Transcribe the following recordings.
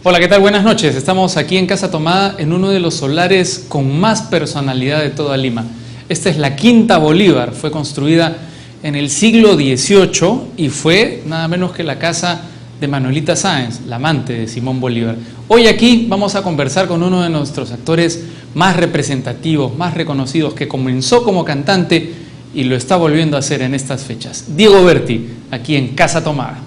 Hola, ¿qué tal? Buenas noches. Estamos aquí en Casa Tomada en uno de los solares con más personalidad de toda Lima. Esta es la Quinta Bolívar. Fue construida en el siglo XVIII y fue nada menos que la casa de Manuelita Sáenz, la amante de Simón Bolívar. Hoy aquí vamos a conversar con uno de nuestros actores más representativos, más reconocidos, que comenzó como cantante y lo está volviendo a hacer en estas fechas. Diego Berti, aquí en Casa Tomada.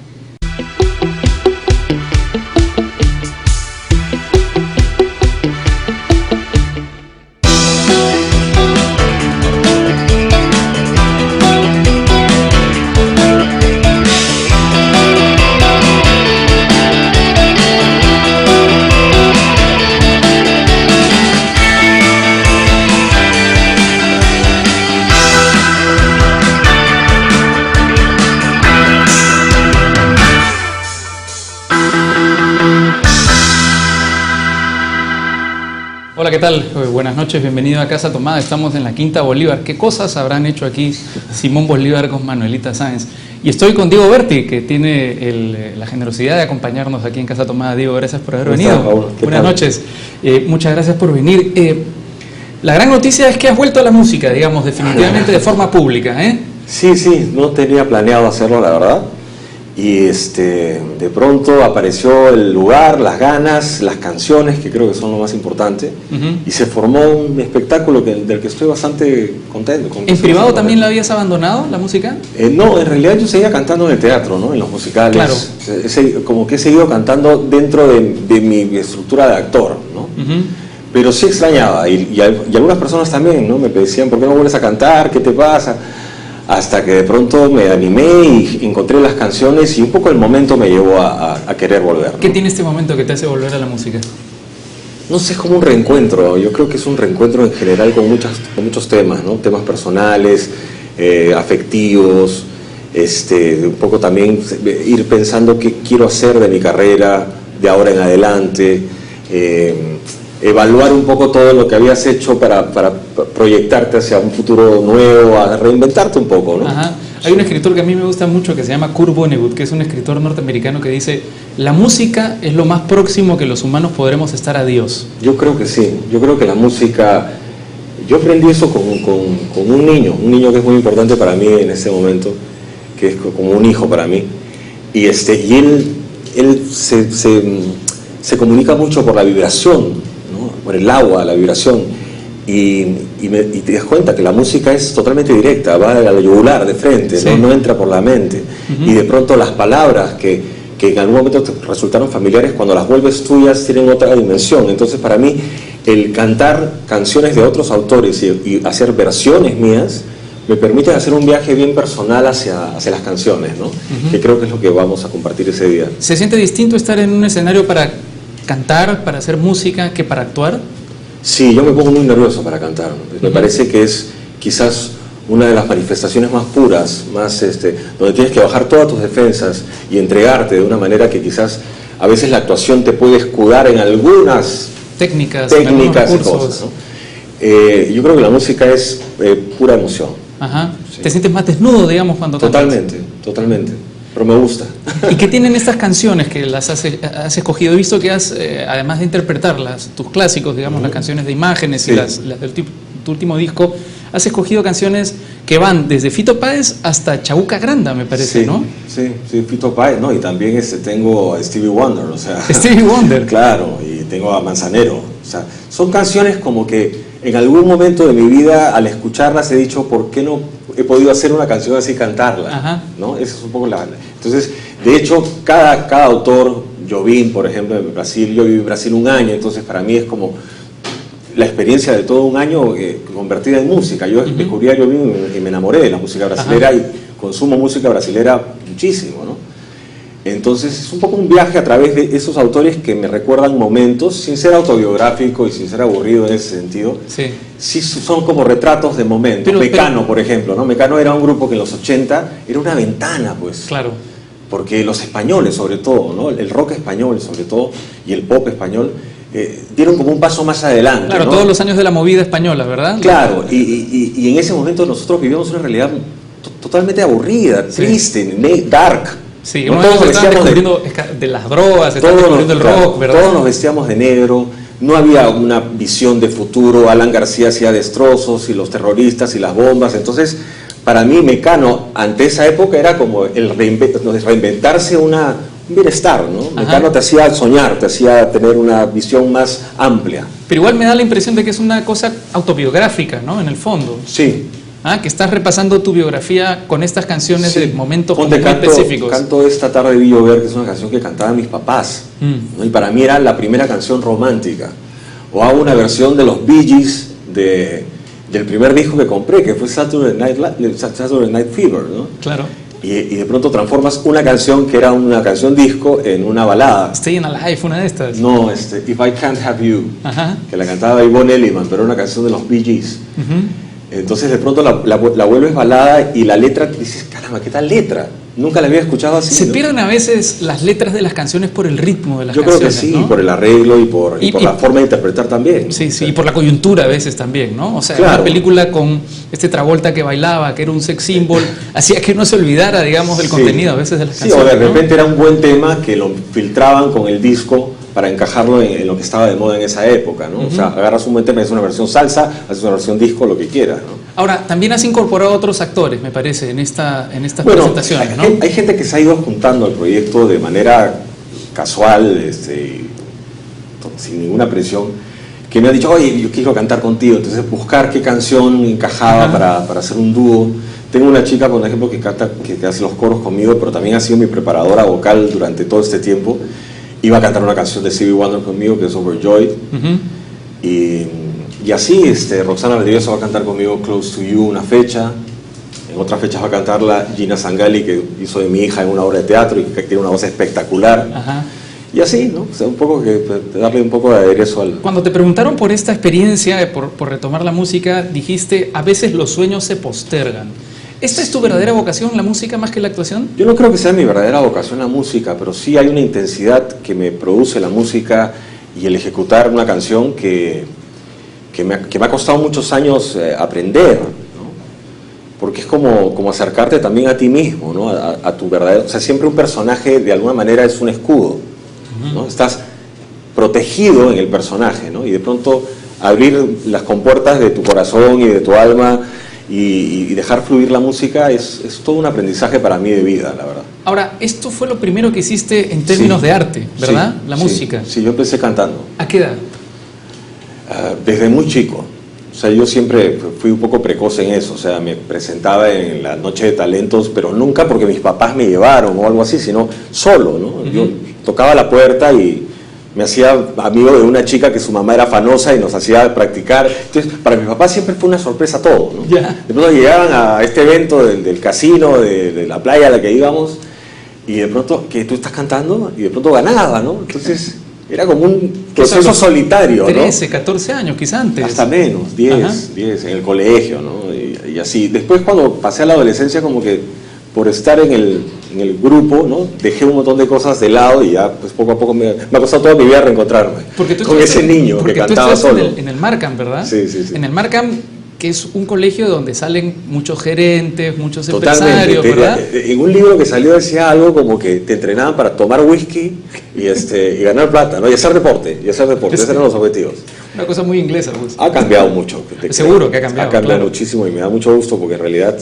Hola, ¿qué tal? Buenas noches, bienvenido a Casa Tomada. Estamos en la Quinta Bolívar. ¿Qué cosas habrán hecho aquí Simón Bolívar con Manuelita Sáenz? Y estoy con Diego Berti, que tiene la generosidad de acompañarnos aquí en Casa Tomada. Diego, gracias por haber venido. Buenas noches. Muchas gracias por venir. La gran noticia es que has vuelto a la música, digamos, definitivamente de forma pública, ¿eh? Sí, no tenía planeado hacerlo, la verdad. Y de pronto apareció el lugar, las ganas, las canciones, que creo que son lo más importante, y se formó un espectáculo del que estoy bastante contento. ¿En privado también la habías abandonado, la música? No, en realidad yo seguía cantando en el teatro, ¿no? En los musicales. Claro. Como que he seguido cantando dentro de mi estructura de actor, ¿no? Pero sí extrañaba, y algunas personas también, ¿no? Me decían, ¿por qué no vuelves a cantar? ¿Qué te pasa? Hasta que de pronto me animé y encontré las canciones y un poco el momento me llevó a querer volver, ¿no? ¿Qué tiene este momento que te hace volver a la música? No sé, es como un reencuentro. Yo creo que es un reencuentro en general con muchos temas, ¿no? Temas personales, afectivos, un poco también ir pensando qué quiero hacer de mi carrera de ahora en adelante, evaluar un poco todo lo que habías hecho para proyectarte hacia un futuro nuevo, a reinventarte un poco, ¿no? Ajá. Hay un escritor que a mí me gusta mucho que se llama Kurt Vonnegut, que es un escritor norteamericano que dice: la música es lo más próximo que los humanos podremos estar a Dios. Yo creo que sí, yo creo que la música, yo aprendí eso con un niño que es muy importante para mí en este momento, que es como un hijo para mí, y él se comunica mucho por la vibración, por el agua, la vibración, y te das cuenta que la música es totalmente directa, va a la yugular de frente, sí. no entra por la mente, y de pronto las palabras que en algún momento te resultaron familiares, cuando las vuelves tuyas tienen otra dimensión. Entonces para mí el cantar canciones de otros autores y hacer versiones mías me permite hacer un viaje bien personal hacia las canciones, ¿no? Que creo que es lo que vamos a compartir ese día. ¿Se siente distinto estar en un escenario para cantar, para hacer música, que para actuar? Sí, yo me pongo muy nervioso para cantar. Me parece que es quizás una de las manifestaciones más puras, más donde tienes que bajar todas tus defensas y entregarte de una manera que quizás a veces la actuación te puede escudar en algunas técnicas y cosas, ¿no? Yo creo que la música es pura emoción. Ajá. Sí. ¿Te sientes más desnudo, digamos, cuando cantas? Totalmente. Pero me gusta. ¿Y qué tienen estas canciones que las has escogido? He visto que has, además de interpretarlas, tus clásicos, digamos, las canciones de Imágenes y las de tu último disco, has escogido canciones que van desde Fito Páez hasta Chabuca Granda, me parece, sí, ¿no? Sí, Fito Páez, ¿no? Y también tengo a Stevie Wonder, o sea... Stevie Wonder. Claro, y tengo a Manzanero. O sea, son canciones como que en algún momento de mi vida, al escucharlas, he dicho, ¿por qué no he podido hacer una canción así, cantarla? Ajá. ¿No? Esa es un poco la... Entonces, de hecho, cada autor, Jobim, por ejemplo, en Brasil, yo viví en Brasil un año, entonces para mí es como la experiencia de todo un año convertida en música. Yo descubrí a Jobim y me enamoré de la música brasilera y consumo música brasilera muchísimo, ¿no? Entonces es un poco un viaje a través de esos autores que me recuerdan momentos, sin ser autobiográfico y sin ser aburrido en ese sentido. Sí son como retratos de momentos. Mecano, por ejemplo, ¿no? Mecano era un grupo que en los 80 era una ventana, pues. Claro. Porque los españoles, sobre todo, ¿no? El rock español, sobre todo, y el pop español, dieron como un paso más adelante. Claro, ¿no? Todos los años de la movida española, ¿verdad? Claro, y en ese momento nosotros vivíamos una realidad totalmente aburrida, triste, dark. Sí, ¿no? uno de ellos estaban descubriendo de las drogas, estaban descubriendo el rock, ¿verdad? Todos nos vestíamos de negro, no había una visión de futuro, Alan García hacía destrozos y los terroristas y las bombas, entonces para mí Mecano ante esa época era como el reinventarse un bienestar, ¿no? Ajá. Mecano te hacía soñar, te hacía tener una visión más amplia. Pero igual me da la impresión de que es una cosa autobiográfica, ¿no? En el fondo. Sí. Que estás repasando tu biografía con estas canciones de momentos muy canto, específicos. Canto Esta tarde vi llover, que es una canción que cantaban mis papás, ¿no? Y para mí era la primera canción romántica. O hago una versión de los Bee Gees del primer disco que compré, que fue Saturday Night Fever, ¿no? Claro. Y de pronto transformas una canción que era una canción disco en una balada. Staying Alive, una de estas. No, If I Can't Have You, Ajá. que la cantaba Yvonne Elliman, pero era una canción de los Bee Gees. Entonces de pronto la vuelves balada y la letra, dices, caramba, ¿qué tal letra? Nunca la había escuchado así. Se ¿no? pierden a veces las letras de las canciones por el ritmo de las canciones. Yo creo que sí, ¿no? por el arreglo y por la forma de interpretar también. Sí, sí, y por la coyuntura a veces también, ¿no? O sea, claro. Una película con Travolta que bailaba, que era un sex symbol, hacía que no se olvidara, digamos, del contenido a veces de las canciones. Sí, o de repente ¿no? era un buen tema que lo filtraban con el disco para encajarlo en lo que estaba de moda en esa época, ¿no? O sea, agarras un buen tema, haces una versión salsa, haces una versión disco, lo que quieras, ¿no? Ahora, también has incorporado a otros actores, me parece, en estas presentaciones, ¿no? Hay gente que se ha ido juntando al proyecto de manera casual, sin ninguna presión, que me ha dicho, oye, yo quiero cantar contigo, entonces buscar qué canción encajaba para hacer un dúo. Tengo una chica, por ejemplo, que hace los coros conmigo, pero también ha sido mi preparadora vocal durante todo este tiempo. Iba a cantar una canción de Stevie Wonder conmigo, que es Overjoyed. Y así, Roxana Valdivieso va a cantar conmigo Close to You una fecha. En otras fechas va a cantarla Gina Sangali, que hizo de mi hija en una obra de teatro y que tiene una voz espectacular. Ajá. Y así, ¿no? O sea, un poco darle un poco de aderezo al... Cuando te preguntaron por esta experiencia, por retomar la música, dijiste, a veces los sueños se postergan. ¿Esta es tu verdadera vocación, la música, más que la actuación? Yo no creo que sea mi verdadera vocación la música, pero sí hay una intensidad que me produce la música y el ejecutar una canción que me ha costado muchos años aprender, ¿no? Porque es como acercarte también a ti mismo, ¿no? A tu verdadero... O sea, siempre un personaje de alguna manera es un escudo, ¿no? Estás protegido en el personaje, ¿no? Y de pronto abrir las compuertas de tu corazón y de tu alma y dejar fluir la música es todo un aprendizaje para mí de vida, la verdad. Ahora, esto fue lo primero que hiciste en términos de arte, ¿verdad? La música. Sí, yo empecé cantando. ¿A qué edad? Desde muy chico. O sea, yo siempre fui un poco precoz en eso. O sea, me presentaba en la noche de talentos, pero nunca porque mis papás me llevaron o algo así, sino solo, ¿no? Yo tocaba la puerta y me hacía amigo de una chica que su mamá era fanosa y nos hacía practicar. Entonces, para mi papá siempre fue una sorpresa todo, ¿no? Yeah. De pronto llegaban a este evento del casino, de la playa a la que íbamos, y de pronto, que tú estás cantando, y de pronto ganaba, ¿no? Entonces, era como un proceso solitario, 13, 14 años, quizás antes. Hasta menos, 10 en el colegio, ¿no? Y así. Después, cuando pasé a la adolescencia, como que por estar en el grupo, ¿no? Dejé un montón de cosas de lado y ya pues poco a poco me ha costado toda mi vida reencontrarme con ese niño que cantaba solo. En el Markham, ¿verdad? Sí. En el Markham, que es un colegio donde salen muchos gerentes, muchos Totalmente. empresarios, ¿verdad? En un libro que salió decía algo como que te entrenaban para tomar whisky y ganar plata, ¿no? Y hacer deporte. Esos eran los objetivos. Una cosa muy inglesa, pues. Ha cambiado mucho. Seguro que ha cambiado. Ha cambiado claro. muchísimo y me da mucho gusto porque en realidad...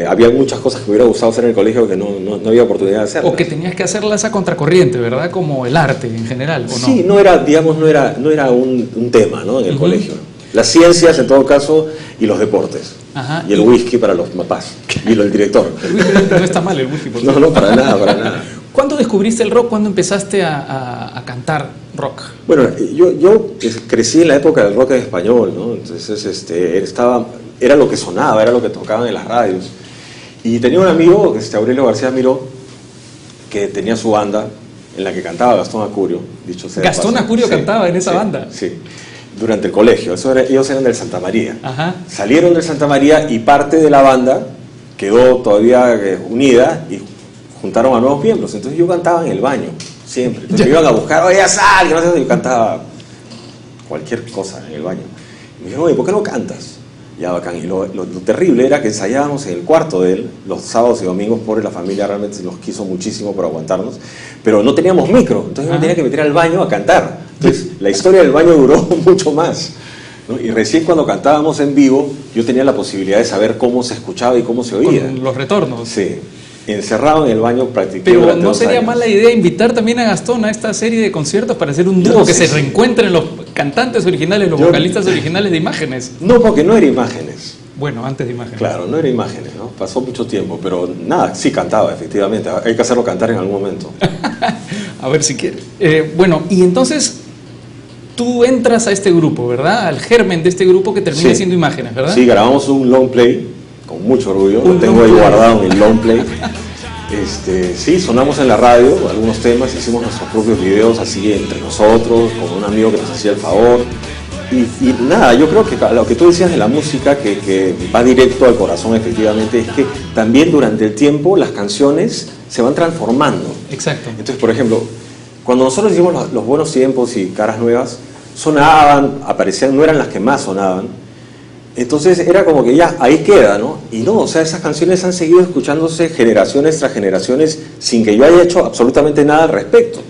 había muchas cosas que me hubiera gustado hacer en el colegio que no había oportunidad de hacerlas. O que tenías que hacerlas a contracorriente, ¿verdad? Como el arte en general, ¿o no? Sí, no era un tema, ¿no? En el colegio. Las ciencias, en todo caso, y los deportes. Ajá. Y el whisky para los papás. Y el director. El whisky no está mal, el whisky. Por No, para nada. ¿Cuándo descubriste el rock? ¿Cuándo empezaste a cantar rock? Bueno, yo crecí en la época del rock en español, ¿no? Entonces, era lo que sonaba, era lo que tocaban en las radios. Y tenía un amigo, Aurelio García Miró, que tenía su banda en la que cantaba Gastón Acurio, dicho sea de paso. ¿Gastón Acurio cantaba en esa banda? Sí, durante el colegio. Ellos eran del Santa María. Ajá. Salieron del Santa María y parte de la banda quedó todavía unida y juntaron a nuevos miembros. Entonces yo cantaba en el baño, siempre. Entonces me iban a buscar, oye, sal, yo cantaba cualquier cosa en el baño. Y me dijeron, oye, ¿por qué no cantas? Ya, bacán. Y lo terrible era que ensayábamos en el cuarto de él, los sábados y domingos, pobre, la familia realmente los quiso muchísimo por aguantarnos, pero no teníamos micro, entonces yo me tenía que meter al baño a cantar. Entonces la historia del baño duró mucho más, ¿no? Y recién cuando cantábamos en vivo, yo tenía la posibilidad de saber cómo se escuchaba y cómo se oía. Con los retornos. Sí. Encerrado en el baño practicando. Pero durante ¿no 2 sería años. mala idea invitar también a Gastón a esta serie de conciertos para hacer un dúo No, que sí, se reencuentren los cantantes originales, los vocalistas originales de Imágenes? No, porque no era Imágenes. Bueno, antes de Imágenes. Claro, no era Imágenes, ¿no? Pasó mucho tiempo, pero nada, sí cantaba, efectivamente. Hay que hacerlo cantar en algún momento. A ver si quiere. Bueno, y entonces tú entras a este grupo, ¿verdad? Al germen de este grupo que termina Sí. siendo Imágenes, ¿verdad? Sí, grabamos un long play, con mucho orgullo. Un Lo tengo long ahí play. guardado en el long play. Sí, sonamos en la radio algunos temas, hicimos nuestros propios videos así entre nosotros, con un amigo que nos hacía el favor. Y nada, yo creo que lo que tú decías de la música, que va directo al corazón efectivamente, es que también durante el tiempo las canciones se van transformando. Exacto. Entonces, por ejemplo, cuando nosotros hicimos los buenos tiempos y caras nuevas, sonaban, aparecían, no eran las que más sonaban. Entonces era como que ya, ahí queda, ¿no? Y no, o sea, esas canciones han seguido escuchándose generaciones tras generaciones sin que yo haya hecho absolutamente nada al respecto,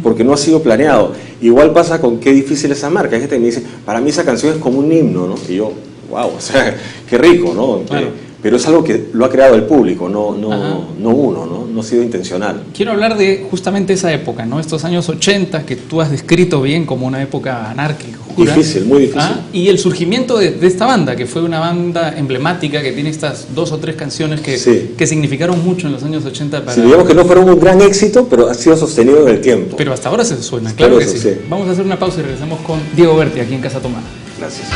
porque no ha sido planeado. Igual pasa con Qué difícil esa marca. Hay gente que me dice, para mí esa canción es como un himno, ¿no? Y yo, wow, o sea, qué rico, ¿no? Claro. Pero es algo que lo ha creado el público, no uno, ¿no? No ha sido intencional. Quiero hablar de justamente esa época, ¿no? Estos años 80 que tú has descrito bien como una época anárquica, oscura. Difícil, muy difícil. Y el surgimiento de esta banda, que fue una banda emblemática que tiene estas 2 o 3 canciones que, Sí. que significaron mucho en los años 80 para... Si digamos que no fueron un gran éxito, pero ha sido sostenido en el tiempo. Pero hasta ahora se suena, Claro, claro que eso sí. sí. Vamos a hacer una pausa y regresamos con Diego Berti aquí en Casa Tomada. Gracias.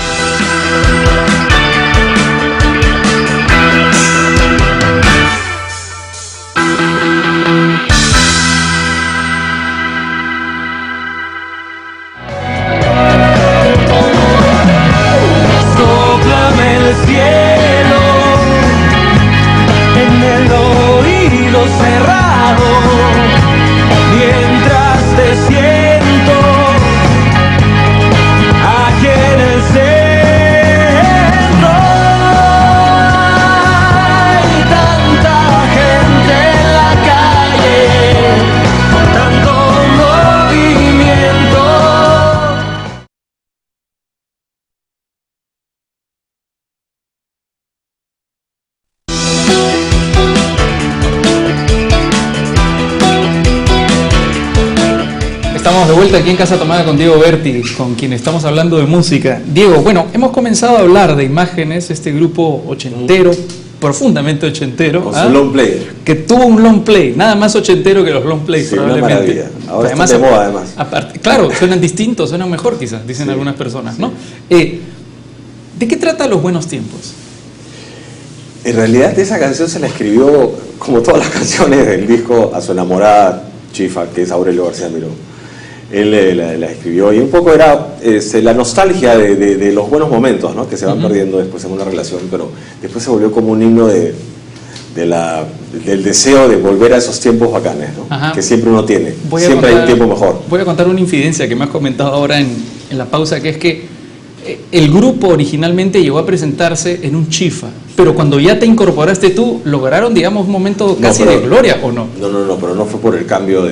Sóplame el cielo en el oído cerrado mientras te siento aquí en el centro. Hay tanta gente en la calle, tanto movimiento. Estamos de vuelta aquí en Casa Tomada con Diego Berti, con quien estamos hablando de música. Diego, bueno, hemos comenzado a hablar de Imágenes, este grupo ochentero, profundamente ochentero, Con su long play. que tuvo un long play, nada más ochentero que los long plays, Sí, una probablemente. maravilla. Ahora está de moda, además. Claro, suenan distintos, suenan mejor quizás, dicen Sí, algunas personas, sí. ¿no? ¿De qué trata Los Buenos Tiempos? En realidad esa canción se la escribió, como todas las canciones del disco, a su enamorada Chifa, que es Aurelio García Miró. Él la escribió y un poco era la nostalgia de los buenos momentos, ¿no? Que se van perdiendo después en una relación, pero después se volvió como un himno del deseo de volver a esos tiempos bacanes, ¿no? Ajá. Que siempre uno tiene. Voy a Siempre hay un contar- tiempo mejor. Voy a contar una infidencia que me has comentado ahora en la pausa, que es que el grupo originalmente llegó a presentarse en un chifa, pero cuando ya te incorporaste tú, lograron, digamos, un momento casi pero- de gloria, ¿o no? No, pero no fue por el cambio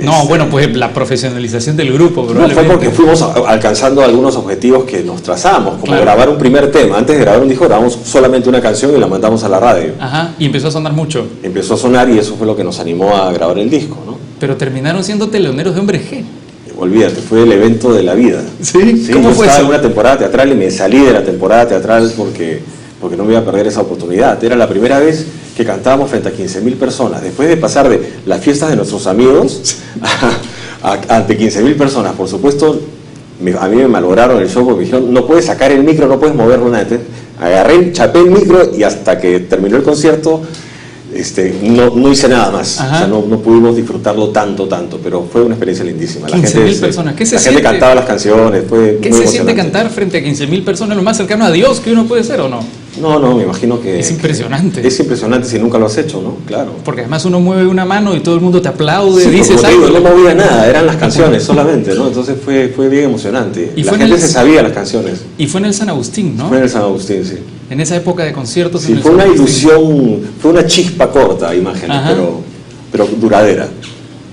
No, bueno, pues la profesionalización del grupo, No, fue probablemente. porque fuimos alcanzando algunos objetivos que nos trazamos, como Claro. grabar un primer tema. Antes de grabar un disco grabamos solamente una canción y la mandamos a la radio. Ajá, y empezó a sonar mucho, Empezó a sonar y eso fue lo que nos animó a grabar el disco, ¿no? pero terminaron siendo teleoneros de Hombre G. Olvídate, fue el evento de la vida. ¿Sí? Sí, ¿Cómo yo fue estaba eso? en una temporada teatral y me salí de la temporada teatral porque no me iba a perder esa oportunidad. Era la primera vez que cantábamos frente a 15.000 personas. Después de pasar de las fiestas de nuestros amigos ante 15.000 personas, por supuesto, a mí me malograron el show porque me dijeron, no puedes sacar el micro, no puedes moverlo nada. Entonces, agarré, chapé el micro y hasta que terminó el concierto no hice nada más. Ajá. O sea, no pudimos disfrutarlo tanto, pero fue una experiencia lindísima. 15.000 personas. ¿Qué se la gente siente? cantaba las canciones, fue ¿Qué muy se siente emocionante. cantar frente a 15.000 personas, lo más cercano a Dios que uno puede ser, o no? No, me imagino que... Es impresionante. Es impresionante si nunca lo has hecho, ¿no? Claro. Porque además uno mueve una mano y todo el mundo te aplaude, Sí, dices como te digo, algo. no movía nada, eran las canciones solamente, ¿no? Entonces fue bien emocionante. Y La fue en gente el- se sabía las canciones. Y fue en el San Agustín, ¿no? Fue en el San Agustín, sí. En esa época de conciertos. Sí, en el fue San una Agustín. ilusión, fue una chispa corta, imágenes, Ajá. pero duradera.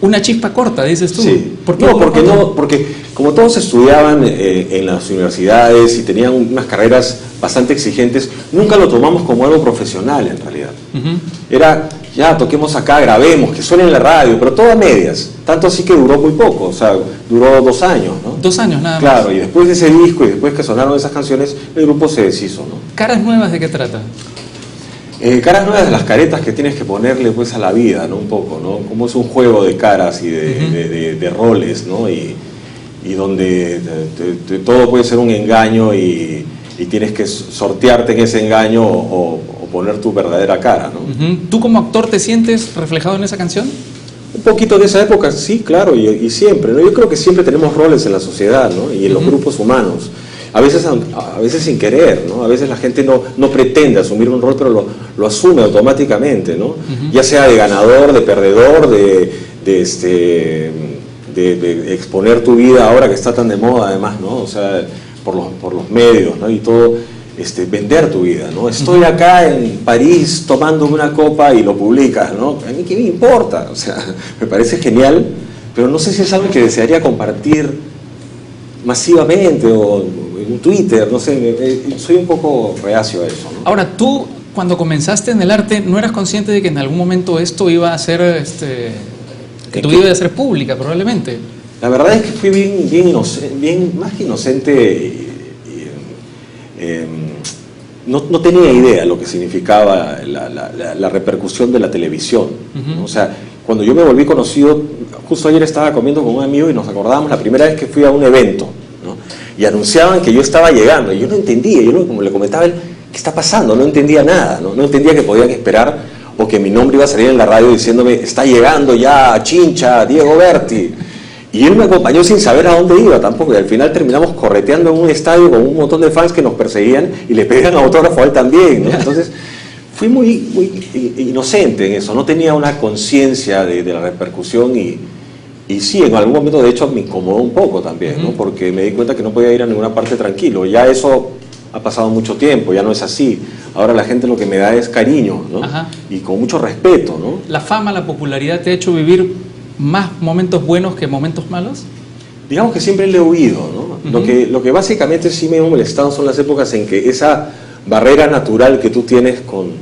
Una chispa corta, dices tú. Sí. ¿Por qué? Porque como todos estudiaban en las universidades y tenían unas carreras bastante exigentes, nunca lo tomamos como algo profesional en realidad. Ujú. Era, ya, toquemos acá, grabemos, que suene en la radio, pero todo a medias. Tanto así que duró muy poco, o sea, duró 2 años, ¿no? 2 años nada más. Claro, y después de ese disco y después que sonaron esas canciones, el grupo se deshizo, ¿no? ¿Caras nuevas de qué trata? Caras nuevas de las caretas que tienes que ponerle pues a la vida, ¿no? Un poco, ¿no? Como es un juego de caras y de roles, ¿no? Y donde todo puede ser un engaño y tienes que sortearte en ese engaño o poner tu verdadera cara, ¿no? Ujú. ¿Tú como actor te sientes reflejado en esa canción? Un poquito de esa época, sí, claro, y siempre, ¿no? Yo creo que siempre tenemos roles en la sociedad, ¿no? Y en los grupos humanos. A veces sin querer, ¿no? A veces la gente no pretende asumir un rol, pero lo asume automáticamente, ¿no? Ya sea de ganador, de perdedor, de exponer tu vida ahora que está tan de moda, además, ¿no? O sea, por los medios, ¿no? Y todo, vender tu vida, ¿no? Estoy acá en París tomándome una copa y lo publicas, ¿no? A mí qué me importa, o sea, me parece genial, pero no sé si es algo que desearía compartir masivamente o en Twitter, no sé, soy un poco reacio a eso, ¿no? Ahora, tú cuando comenzaste en el arte, ¿no eras consciente de que en algún momento esto iba a ser, que tu vida iba a ser pública probablemente? La verdad es que fui bien más que inocente, no tenía idea lo que significaba la repercusión de la televisión, ¿no? O sea, cuando yo me volví conocido, justo ayer estaba comiendo con un amigo y nos acordábamos la primera vez que fui a un evento, ¿no? Y anunciaban que yo estaba llegando, y yo no entendía, como le comentaba él, ¿qué está pasando? No entendía nada, no entendía que podían esperar o que mi nombre iba a salir en la radio diciéndome, está llegando ya Chincha, Diego Berti. Y él me acompañó sin saber a dónde iba tampoco, y al final terminamos correteando en un estadio con un montón de fans que nos perseguían y le pedían autógrafo a él también, ¿no? Entonces fui muy inocente en eso, no tenía una conciencia de la repercusión y sí, en algún momento de hecho me incomodó un poco también, ¿no? Porque me di cuenta que no podía ir a ninguna parte tranquilo. Ya eso ha pasado mucho tiempo, ya no es así. Ahora la gente lo que me da es cariño, ¿no? Ajá. Y con mucho respeto, ¿no? ¿La fama, la popularidad te ha hecho vivir más momentos buenos que momentos malos? Digamos que siempre le he huido, ¿no? Lo que básicamente sí me ha molestado son las épocas en que esa barrera natural que tú tienes con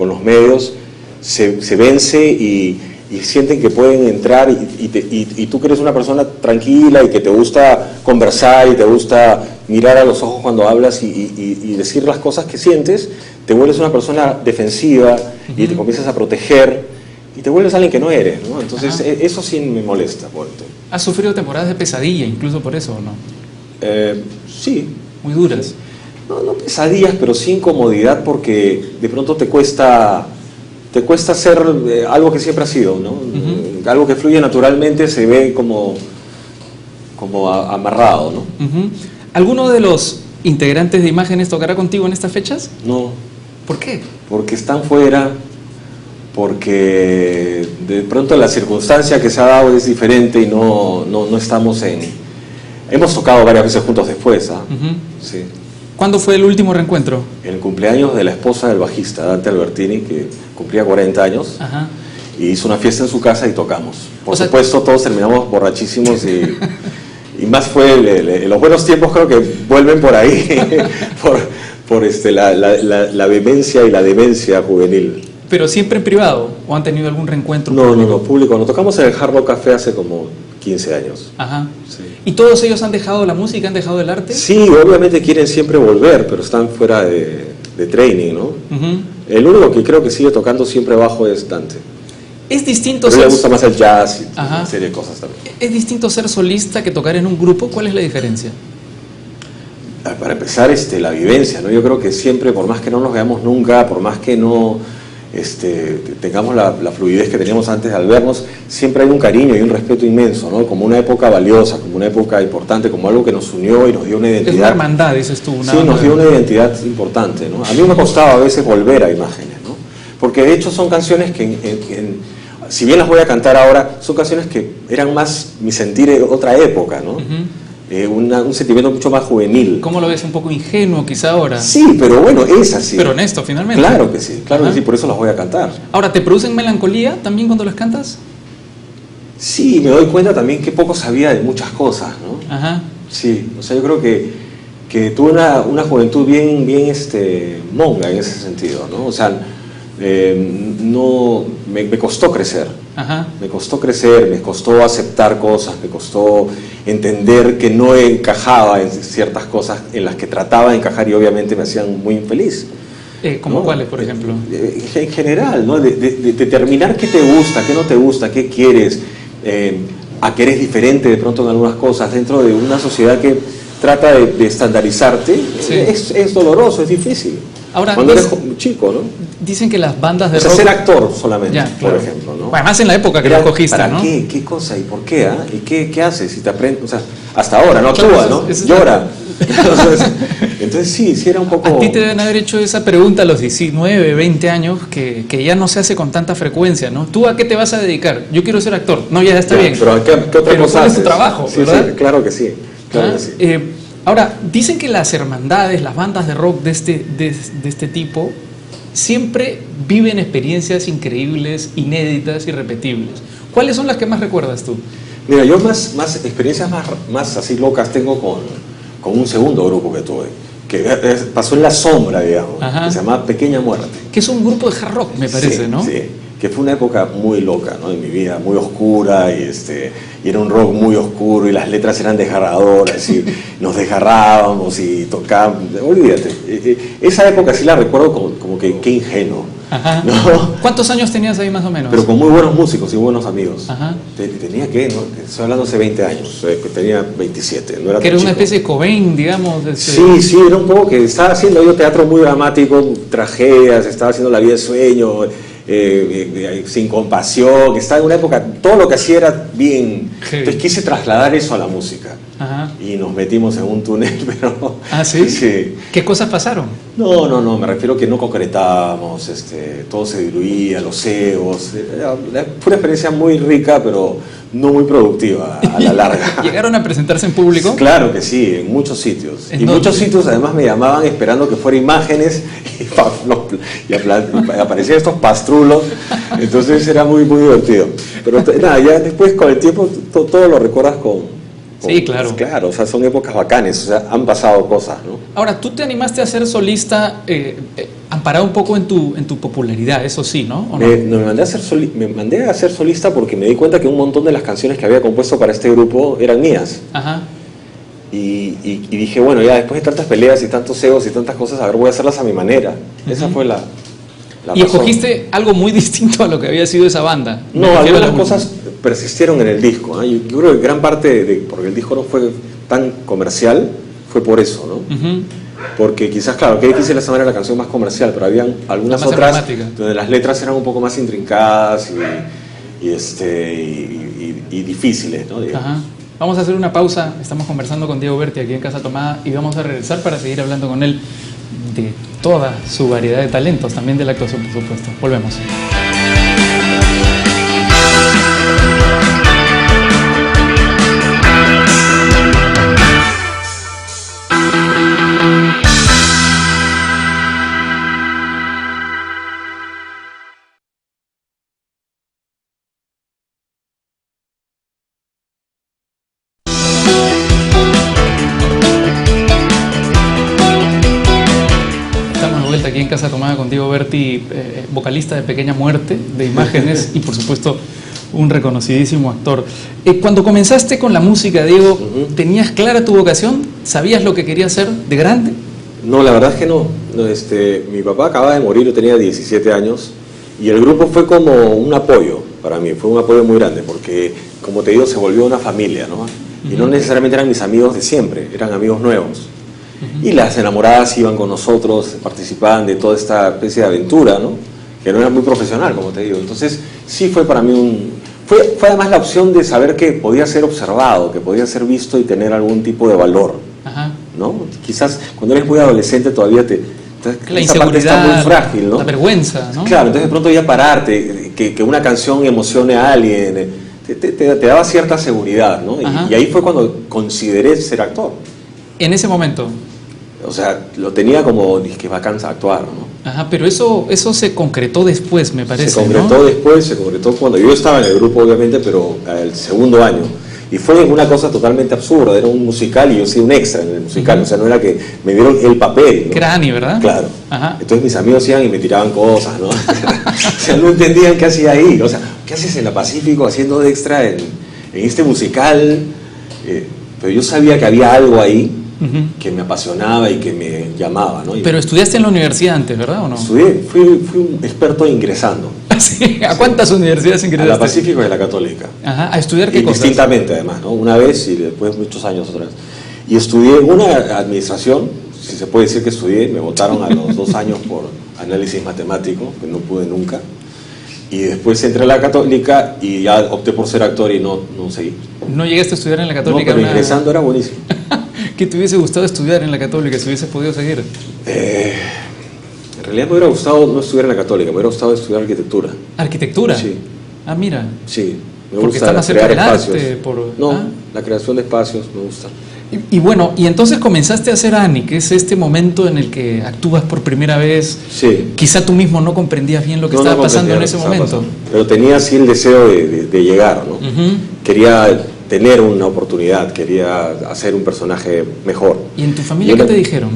los medios se vence y sienten que pueden entrar y tú que eres una persona tranquila y que te gusta conversar y te gusta mirar a los ojos cuando hablas y decir las cosas que sientes, te vuelves una persona defensiva y te comienzas a proteger y te vuelves alguien que no eres, ¿no? Entonces eso sí me molesta. ¿Has sufrido temporadas de pesadilla incluso por eso o no? Sí. Muy duras. No pesadillas, pero sí incomodidad porque de pronto te cuesta hacer algo que siempre ha sido, ¿no? Algo que fluye naturalmente se ve como amarrado, ¿no? ¿Alguno de los integrantes de Imágenes tocará contigo en estas fechas? No, ¿Por qué? porque están fuera, porque de pronto la circunstancia que se ha dado es diferente y no estamos Hemos tocado varias veces juntos después, ¿ah? Sí. ¿Cuándo fue el último reencuentro? En el cumpleaños de la esposa del bajista, Dante Albertini, que cumplía 40 años, Ajá. y hizo una fiesta en su casa y tocamos. Por O sea, supuesto, todos terminamos borrachísimos y más fue los buenos tiempos, creo que vuelven por ahí, por la vehemencia y la demencia juvenil. ¿Pero siempre en privado? ¿O han tenido algún reencuentro? No, público. Nos tocamos en el Hard Rock Café hace como 15 años. Ajá. Sí. ¿Y todos ellos han dejado la música, han dejado el arte? Sí, obviamente quieren siempre volver, pero están fuera de training, ¿no? El único que creo que sigue tocando siempre bajo es Dante. ¿Es distinto Pero a él ser... le gusta más el jazz y Ajá. una serie de cosas también. ¿Es distinto ser solista que tocar en un grupo? ¿Cuál es la diferencia? Para empezar, la vivencia, ¿no? Yo creo que siempre, por más que no nos veamos nunca, por más que no tengamos la fluidez que teníamos antes al vernos, siempre hay un cariño y un respeto inmenso, ¿no? Como una época valiosa, como una época importante, como algo que nos unió y nos dio una identidad. Es una hermandad, dices tú. Sí, nos dio una identidad importante, ¿no? A mí me costaba a veces volver a Imágenes, ¿no? Porque de hecho son canciones que si bien las voy a cantar ahora, son canciones que eran más mi sentir de otra época, ¿no? Un sentimiento mucho más juvenil. ¿Cómo lo ves? Un poco ingenuo quizá ahora. Sí, pero bueno, es así. Pero honesto, finalmente. Claro que sí, por eso las voy a cantar. Ahora, ¿te producen melancolía también cuando las cantas? Sí, me doy cuenta también que poco sabía de muchas cosas, ¿no? Ajá. Sí, o sea, yo creo que tuve una juventud bien monga en ese sentido, ¿no? O sea, me costó crecer. Ajá. Me costó crecer, me costó aceptar cosas, me costó entender que no encajaba en ciertas cosas en las que trataba de encajar y obviamente me hacían muy infeliz. ¿Cómo ¿no? cuáles, por ejemplo? En general, ¿no? De determinar qué te gusta, qué no te gusta, qué quieres, a que eres diferente de pronto en algunas cosas dentro de una sociedad que trata de estandarizarte. Sí. Es doloroso, es difícil. Ahora, cuando eres chico, ¿no? Dicen que las bandas de rock... rock... ser actor solamente, ya, claro, por ejemplo, ¿no? Bueno, más en la época que lo cogiste, ¿para ¿no? qué? ¿Qué cosa? ¿Y por qué? ¿Ah? ¿Y qué haces? Si te aprendes... O sea, hasta ahora, no actúa, claro, ¿no? Llora. Entonces sí era un poco... A ti te deben haber hecho esa pregunta a los 19, 20 años que ya no se hace con tanta frecuencia, ¿no? ¿Tú a qué te vas a dedicar? Yo quiero ser actor. No, ya está bien. Pero ¿qué otra cosa ¿cuál haces? es tu trabajo? Sí, ¿verdad? Sí, claro que sí. Claro que sí. Ahora, dicen que las hermandades, las bandas de rock de este tipo, siempre viven experiencias increíbles, inéditas, irrepetibles. ¿Cuáles son las que más recuerdas tú? Mira, yo más experiencias más así locas tengo con un segundo grupo que tuve, que pasó en la sombra, digamos, que se llama Pequeña Muerte. Que es un grupo de hard rock, me parece, sí, ¿no? Sí, que fue una época muy loca, ¿no? En mi vida, muy oscura, y era un rock muy oscuro, y las letras eran desgarradoras, y nos desgarrábamos y tocábamos, olvídate. Esa época sí la recuerdo como que qué ingenuo. Ajá. ¿No? ¿Cuántos años tenías ahí más o menos? Pero con muy buenos músicos y buenos amigos. Ajá. Tenía que, ¿no? Estoy hablando hace 20 años, tenía 27, no era que tan era una chico. especie de Cobain, digamos. Sí, era un poco que estaba haciendo yo teatro muy dramático, tragedias, estaba haciendo La vida de sueño, sin compasión, estaba en una época, todo lo que hacía era bien. Entonces quise trasladar eso a la música. Ajá. Y nos metimos en un túnel, pero... ¿Ah, sí? Sí. ¿Qué cosas pasaron? No, me refiero que no concretábamos, todo se diluía, los egos, fue una experiencia muy rica, pero no muy productiva a la larga. ¿Llegaron a presentarse en público? Claro que sí, en muchos sitios. ¿En y dónde? Muchos sitios además me llamaban esperando que fuera Imágenes y aparecían estos pastrulos, entonces era muy, muy divertido. Pero nada, ya después con el tiempo todo lo recuerdas con... Sí, claro. Pues claro, o sea, son épocas bacanes, o sea, han pasado cosas, ¿no? Ahora, tú te animaste a ser solista amparado un poco en tu popularidad, eso sí, ¿no? ¿O no? Me mandé a ser solista porque me di cuenta que un montón de las canciones que había compuesto para este grupo eran mías. Ajá. Y dije, bueno, ya después de tantas peleas y tantos egos y tantas cosas, a ver, voy a hacerlas a mi manera. Esa fue la y razón. escogiste algo muy distinto a lo que había sido esa banda. No, algunas cosas persistieron en el disco, ¿eh? Yo creo que gran parte porque el disco no fue tan comercial, fue por eso, ¿no? Porque quizás, claro, que quise la semana era la canción más comercial, pero habían algunas otras donde las letras eran un poco más intrincadas y difíciles, ¿no? Ajá. Vamos a hacer una pausa, estamos conversando con Diego Berti aquí en Casa Tomada y vamos a regresar para seguir hablando con él de toda su variedad de talentos, también de la actuación, por supuesto. Volvemos. Aquí en Casa Tomada con Diego Berti, vocalista de Pequeña Muerte, de Imágenes y por supuesto un reconocidísimo actor. Cuando comenzaste con la música, Diego, ¿tenías clara tu vocación? ¿Sabías lo que querías hacer de grande? No, la verdad es que no. Mi papá acaba de morir, yo tenía 17 años y el grupo fue como un apoyo para mí, fue un apoyo muy grande porque, como te digo, se volvió una familia, ¿no? Y no necesariamente eran mis amigos de siempre, eran amigos nuevos. Y las enamoradas iban con nosotros, participaban de toda esta especie de aventura, ¿no? que no era muy profesional, como te digo. Entonces, sí fue para mí fue además la opción de saber que podía ser observado, que podía ser visto y tener algún tipo de valor, Ajá. ¿no? Quizás cuando eres muy adolescente todavía La esa parte está inseguridad, muy frágil, ¿no? la vergüenza, ¿no? Claro, entonces de pronto ya pararte, que una canción emocione a alguien, te daba cierta seguridad, ¿no? Y ahí fue cuando consideré ser actor. En ese momento. O sea, lo tenía como, dije, bacán actuar, ¿no? Ajá, pero eso se concretó después, me parece, Se concretó ¿no? después, se concretó cuando yo estaba en el grupo, obviamente, pero el segundo año. Y fue una cosa totalmente absurda, era un musical y yo soy un extra en el musical, o sea, no era que me dieron el papel, ¿no? Que era Annie, ¿verdad? Claro. Ajá. Entonces mis amigos iban y me tiraban cosas, ¿no? O sea, no entendían qué hacía ahí, o sea, ¿qué haces en la Pacífico haciendo de extra en este musical? Pero yo sabía que había algo ahí que me apasionaba y que me llamaba, ¿no? Pero estudiaste en la universidad antes, ¿verdad o no? Estudié, fui un experto ingresando. ¿Sí? ¿A cuántas universidades ingresaste? A la Pacífico y a la Católica. Ajá, ¿a estudiar qué cosas? Indistintamente, además, ¿no? Una vez y después muchos años otra vez. Y estudié una administración, si se puede decir que estudié, me votaron a los 2 años por análisis matemático, que no pude nunca. Y después entré a la Católica y ya opté por ser actor y no seguí. ¿No llegaste a estudiar en la Católica? No, pero ingresando era buenísimo. ¿Qué te hubiese gustado estudiar en la Católica si hubieses podido seguir? En realidad me hubiera gustado no estudiar en la Católica, me hubiera gustado estudiar arquitectura. ¿Arquitectura? Sí. Ah, mira. Sí, me Porque gusta está más cerca crear del espacios. arte. No, la creación de espacios me gusta. Y bueno, y entonces comenzaste a hacer Annie, que es este momento en el que actúas por primera vez. Sí. Quizá tú mismo no comprendías bien lo que estaba pasando en ese momento. Pero tenía sí el deseo de llegar, ¿no? Quería tener una oportunidad, quería hacer un personaje mejor. ¿Y en tu familia qué te dijeron?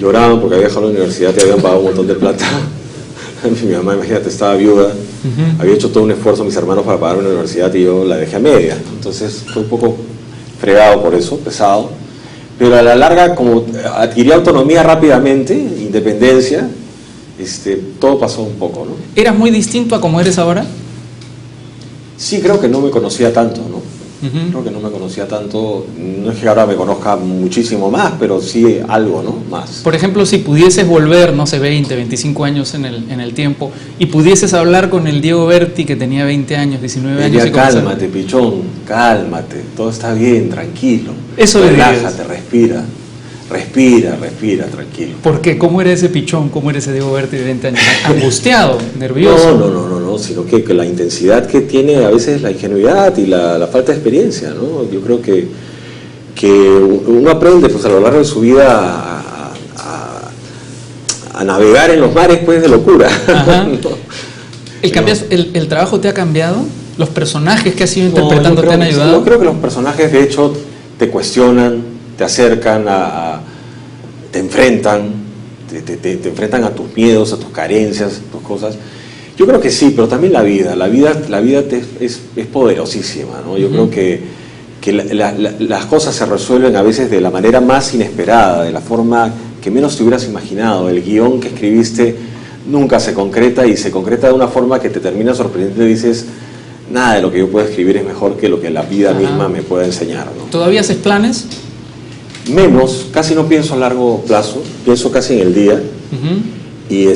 Lloraban porque había dejado la universidad y habían pagado un montón de plata. Mi mamá, imagínate, estaba viuda, había hecho todo un esfuerzo mis hermanos para pagar una universidad y yo la dejé a media. Entonces fue un poco fregado por eso, pesado. Pero a la larga, como adquirí autonomía rápidamente, independencia, todo pasó un poco, ¿no? ¿Eras muy distinto a como eres ahora? Sí, creo que no me conocía tanto, ¿no? Creo que no me conocía tanto, no es que ahora me conozca muchísimo más, pero sí algo, ¿no? Más. Por ejemplo, si pudieses volver, no sé, 20, 25 años en el tiempo, y pudieses hablar con el Diego Berti que tenía 20 años, 19 años... Diría, cálmate, pichón, cálmate, todo está bien, tranquilo. Eso le dirías. Relájate, respira, tranquilo. ¿Por qué? ¿Cómo era ese pichón? ¿Cómo era ese Diego Berti de 20 años? ¿Angustiado? ¿Nervioso? No, sino que la intensidad que tiene a veces la ingenuidad y la falta de experiencia, ¿no? Yo creo que uno aprende pues a lo largo de su vida a navegar en los mares pues de locura. ¿No? ¿El trabajo te ha cambiado? ¿Los personajes que has ido interpretando te han ayudado? Yo creo que los personajes de hecho te cuestionan, te acercan, te enfrentan, te enfrentan a tus miedos, a tus carencias, a tus cosas. Yo creo que sí, pero también la vida es poderosísima, ¿no? Yo creo que las cosas se resuelven a veces de la manera más inesperada, de la forma que menos te hubieras imaginado. El guión que escribiste nunca se concreta y se concreta de una forma que te termina sorprendiendo y dices, nada de lo que yo pueda escribir es mejor que lo que la vida misma me pueda enseñar, ¿no? ¿Todavía haces planes? Menos, casi no pienso a largo plazo, pienso casi en el día. Y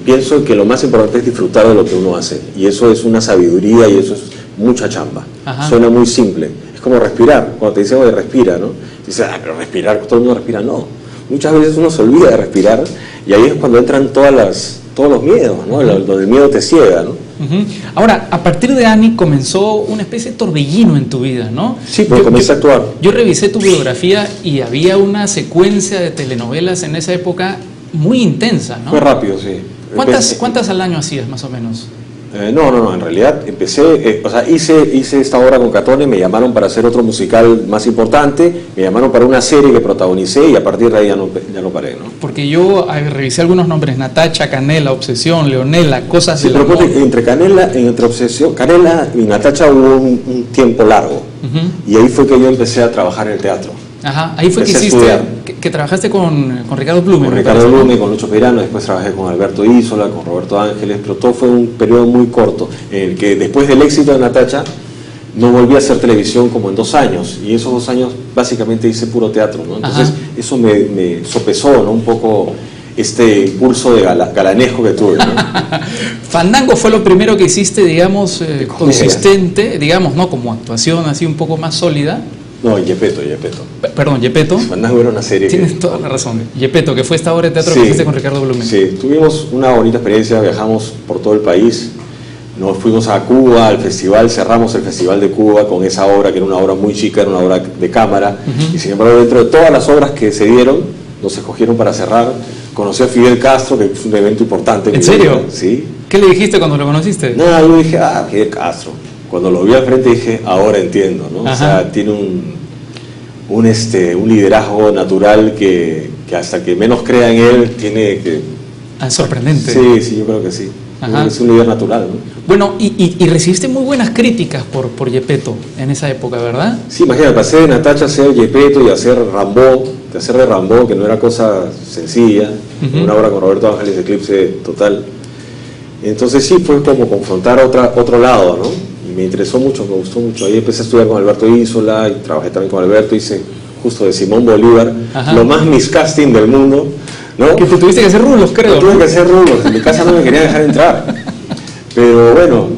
pienso que lo más importante es disfrutar de lo que uno hace, y eso es una sabiduría y eso es mucha chamba. Suena muy simple, es como respirar. Cuando te dicen, oye, respira, ¿no? Dices, pero respirar, todo el mundo respira. No, muchas veces uno se olvida de respirar y ahí es cuando entran todos los miedos, ¿no? Donde el miedo te ciega, ¿no? Ahora, a partir de Annie comenzó una especie de torbellino en tu vida, ¿no? Sí, porque comencé a actuar. Yo revisé tu biografía y había una secuencia de telenovelas en esa época muy intensa, ¿no? Fue rápido, sí. ¿Cuántas al año hacías, más o menos? No, en realidad empecé, hice esta obra con Catone, me llamaron para hacer otro musical más importante, me llamaron para una serie que protagonicé y a partir de ahí ya no paré, ¿no? Porque yo revisé algunos nombres, Natacha, Canela, Obsesión, Leonela, cosas sí, del amor. Entre Obsesión, Canela y Natacha hubo un tiempo largo y ahí fue que yo empecé a trabajar en el teatro. Ajá, ahí fue que trabajaste con Ricardo Blume. Con Ricardo Blume, con Lucho Peirano, después trabajé con Alberto Isola, con Roberto Ángeles, pero todo fue un periodo muy corto, en el que después del éxito de Natacha no volví a hacer televisión como en 2 años, y esos 2 años básicamente hice puro teatro, ¿no? Entonces eso me sopesó, ¿no? Un poco este impulso de galanesco que tuve, ¿no? Fandango fue lo primero que hiciste, digamos, comedia. consistente, digamos, ¿no? Como actuación así un poco más sólida. No, Yepeto. Perdón, Yepeto. Fandango era una serie Tienes toda la razón. Yepeto, que fue esta obra de teatro Sí, que hiciste con Ricardo Blumen. Sí, tuvimos una bonita experiencia, viajamos por todo el país, nos fuimos a Cuba, al festival, cerramos el Festival de Cuba con esa obra, que era una obra muy chica, era una obra de cámara, y sin embargo dentro de todas las obras que se dieron, nos escogieron para cerrar. Conocí a Fidel Castro, que fue un evento importante. ¿En serio? Sí. ¿Qué le dijiste cuando lo conociste? Nada, yo dije, Fidel Castro. Cuando lo vi al frente dije, ahora entiendo, ¿no? Ajá. O sea, tiene un liderazgo natural que hasta que menos crea en él tiene que... Sorprendente. Sí, yo creo que sí. Ajá. Es un líder natural, ¿no? Bueno, y recibiste muy buenas críticas por Yepeto en esa época, ¿verdad? Sí, imagínate, pasé de Natacha a ser Yepeto y a hacer Rambo, de hacer de Rambo, que no era cosa sencilla, una obra con Roberto Ángeles, Eclipse total. Entonces sí, fue como confrontar otro lado, ¿no? Y me interesó mucho, me gustó mucho. Ahí empecé a estudiar con Alberto Isola y trabajé también con Alberto, hice justo de Simón Bolívar, Ajá. lo más miscasting del mundo, ¿no? Que te tuviste que hacer rulos, creo. Tuve ¿no? que hacer rulos, en mi casa no me querían dejar entrar. Pero bueno,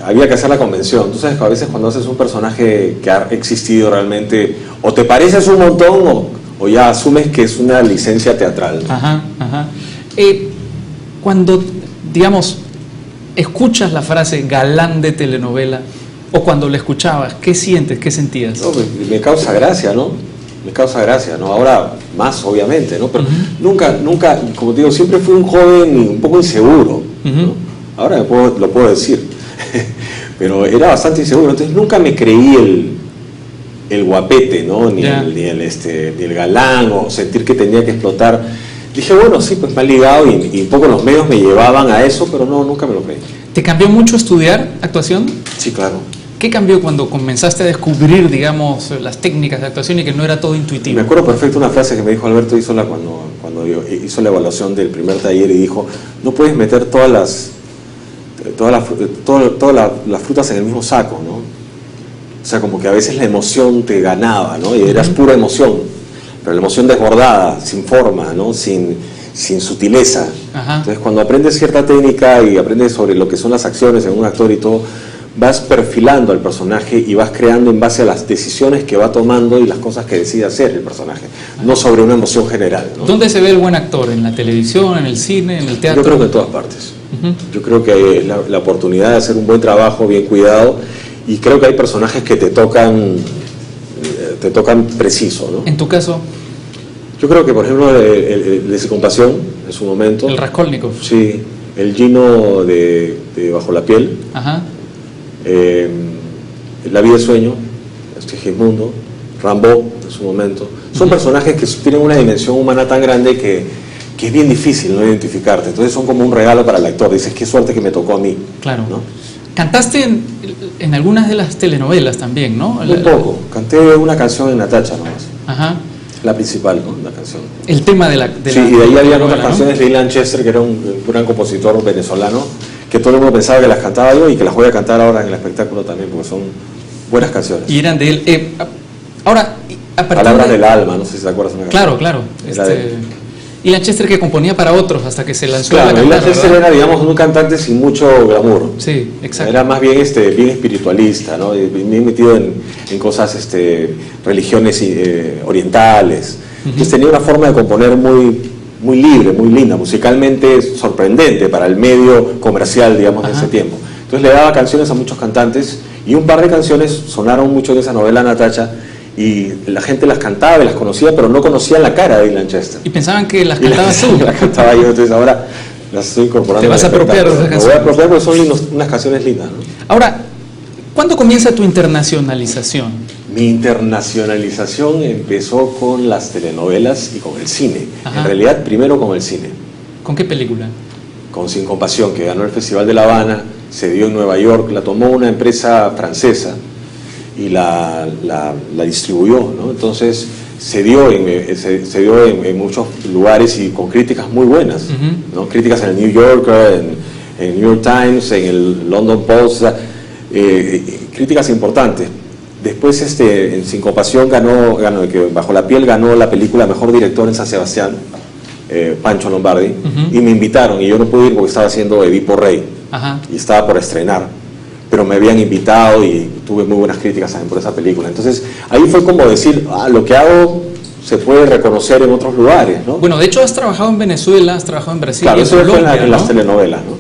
había que hacer la convención. Tú sabes que a veces cuando haces un personaje que ha existido realmente, o te pareces un montón o ya asumes que es una licencia teatral, ¿no? Ajá. Cuando, digamos, escuchas la frase galán de telenovela, o cuando la escuchabas, ¿qué sientes, qué sentías? No, me causa gracia, ¿no? Me causa gracia, ¿no? Ahora más, obviamente, ¿no? Pero nunca, como te digo, siempre fui un joven un poco inseguro, ¿no? Ahora lo puedo decir, pero era bastante inseguro, entonces nunca me creí el guapete, ¿no? Ni el galán, o sentir que tenía que explotar. Dije, bueno, sí, pues me han ligado y un poco los medios me llevaban a eso, pero no, nunca me lo creí. ¿Te cambió mucho estudiar actuación? Sí, claro. ¿Qué cambió cuando comenzaste a descubrir, digamos, las técnicas de actuación y que no era todo intuitivo? Me acuerdo perfecto una frase que me dijo Alberto Isola cuando hizo la evaluación del primer taller y dijo, no puedes meter todas las frutas en el mismo saco, ¿no? O sea, como que a veces la emoción te ganaba, ¿no? Y eras pura emoción, pero la emoción desbordada, sin forma, ¿no? Sin sutileza. Ajá. Entonces, cuando aprendes cierta técnica y aprendes sobre lo que son las acciones en un actor y todo, vas perfilando al personaje y vas creando en base a las decisiones que va tomando y las cosas que decide hacer el personaje, no sobre una emoción general, ¿no? ¿Dónde se ve el buen actor? ¿En la televisión, en el cine, en el teatro? Yo creo que en todas partes. Yo creo que la oportunidad de hacer un buen trabajo, bien cuidado, y creo que hay personajes que te tocan preciso, ¿no? En tu caso, Yo creo que, por ejemplo, el de Compasión, en su momento. el Raskolnikov. Sí, el Gino de Bajo la piel. Ajá. La vida de sueño, Segismundo, Rambo, en su momento. Son personajes que tienen una dimensión humana tan grande que es bien difícil no identificarte. Entonces son como un regalo para el actor. Dices, qué suerte que me tocó a mí. Claro. ¿No? Cantaste en algunas de las telenovelas también, ¿no? Un poco. Canté una canción en Natacha nomás. Ajá. La principal, ¿no? La canción. El tema de la Sí, y de ahí había otras novela, canciones de Ilan Chester, que era un gran compositor venezolano, que todo el mundo pensaba que las cantaba yo y que las voy a cantar ahora en el espectáculo también, porque son buenas canciones. Y eran de él. Ahora, a partir Palabras de... del alma, no sé si te acuerdas de una canción. Claro. Era de él. Ilan Chester, que componía para otros hasta que se lanzó Claro, a Ilan cantar, Chester ¿verdad? era, digamos, un cantante sin mucho glamour. Sí, exacto. Era más bien, bien espiritualista, ¿no? Bien metido en cosas, religiones orientales. Entonces tenía una forma de componer muy libre, muy linda, musicalmente sorprendente para el medio comercial, digamos, de ese tiempo. Entonces le daba canciones a muchos cantantes y un par de canciones sonaron mucho en esa novela Natacha y la gente las cantaba y las conocía, pero no conocían la cara de Ilan Chester. Y pensaban que las cantabas tú. Las cantaba yo, entonces ahora las estoy incorporando. Te vas a apropiar de esas Me voy canciones. a apropiar porque son unas canciones lindas, ¿no? Ahora, ¿cuándo comienza tu internacionalización? Mi internacionalización empezó con las telenovelas y con el cine. Ajá. En realidad, primero con el cine. ¿Con qué película? Con Sin Compasión, que ganó el Festival de La Habana, se dio en Nueva York, la tomó una empresa francesa y la distribuyó, ¿no? Entonces se dio en muchos lugares y con críticas muy buenas, ¿no? Críticas en el New Yorker, en New York Times, en el London Post, críticas importantes. Después en Sin Compasión ganó que Bajo la piel ganó la película Mejor Director en San Sebastián, Pancho Lombardi, y me invitaron, y yo no pude ir porque estaba haciendo Edipo Rey, y estaba por estrenar, pero me habían invitado y tuve muy buenas críticas también por esa película. Entonces ahí fue como decir, lo que hago se puede reconocer en otros lugares, ¿no? Bueno, de hecho has trabajado en Venezuela, has trabajado en Brasil, claro, y eso en fue Colombia, en las ¿no? telenovelas, ¿no?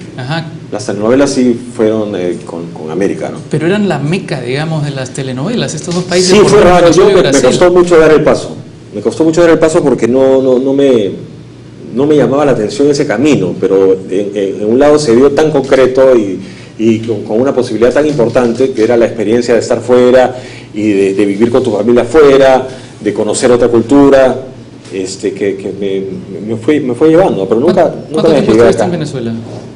Las telenovelas sí fueron con América, ¿no? Pero eran la meca, digamos, de las telenovelas, estos dos países. Sí, fue raro. Venezuela y Me Brasil. costó mucho dar el paso. Me costó mucho dar el paso porque no me llamaba la atención ese camino, pero en un lado se vio tan concreto y con una posibilidad tan importante, que era la experiencia de estar fuera y de vivir con tu familia fuera, de conocer otra cultura, que me fue llevando, pero nunca ¿Cuánto me tiempo llegué estuviste acá. en Venezuela?